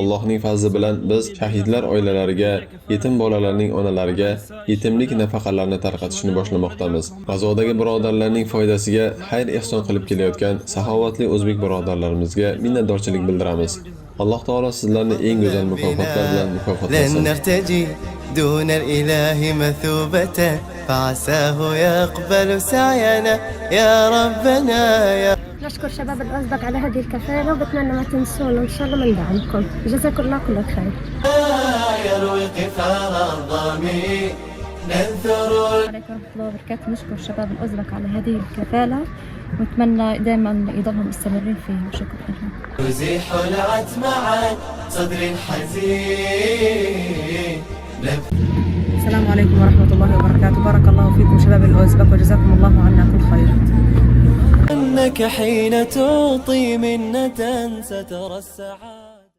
Allohning fazli bilan biz shahidlar oilalariga, yetim bolalarning onalariga yetimlik nafaqalarini tarqatishni boshlamoqdamiz. G'azodagi birodarlarning foydasiga xayr-ehson qilib kelayotgan saxovatli o'zbek birodarlarimizga minnatdorchilik bildiramiz. Alloh taolo sizlarni eng go'zal mukofotlar bilan mukofotlasin. دون الإله مثوبة فعساه يقبل سعينا يا ربنا يا. نشكر شباب الأوزبك على هذه الكفالة وبتمنى ما تنسونا إن شاء الله من دعمكم. جزاكم الله كل خير. يروي قفار الضمي ننثر. عليكم ورحمة الله وبركاته. نشكر شباب الأوزبك على هذه الكفالة ونتمنى دائما يضلهم مستمرين فيها. شكرا لهم. يزيح العتم عن صدر حزين. السلام عليكم ورحمة الله وبركاته. بارك الله فيكم شباب الأوزبك وجزاكم الله عنا كل خير. أنك حين تعطي منة سترى السعادة.